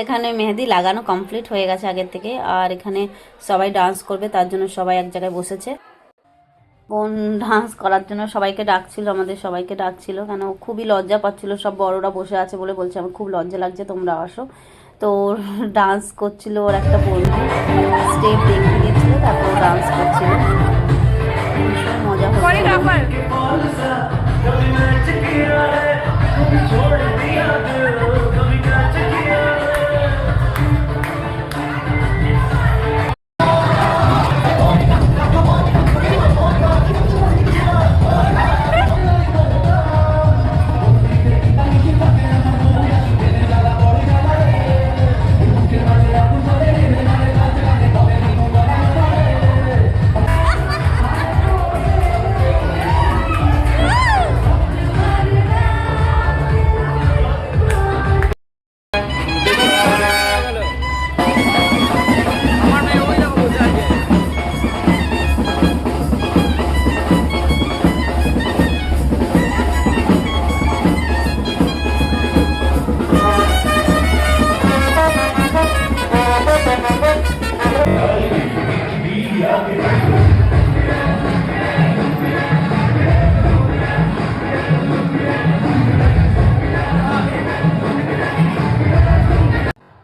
এখানে মেহেদি লাগানো কমপ্লিট হয়ে গেছে আগের থেকে, আর এখানে সবাই ডান্স করবে, তার জন্য সবাই এক জায়গায় বসেছে। বোন ডান্স করার জন্য সবাইকে ডাকছিল, আমাদের সবাইকে ডাকছিল, কেন খুবই লজ্জা পাচ্ছিল, সব বড়রা বসে আছে বলে বলছে আমার খুব লজ্জা লাগছে, তোমরা আসো। তো ডান্স করছিল, ওর একটা বন্ধু স্টেপ দেখিয়ে দিয়েছিল, তারপর ডান্স করছিল, ভীষণ মজা হচ্ছিল।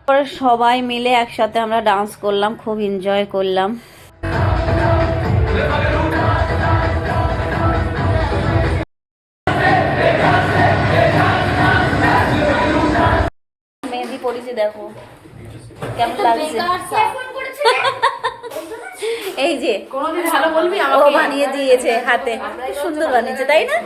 পরে সবাই মিলে একসাথে আমরা ডান্স করলাম, খুব এনজয় করলাম। মেহেদি পড়েছি, দেখো কেমন লাগছে। এই যে ও বানিয়ে দিয়েছে হাতে, সুন্দর বানিয়েছে তাই না?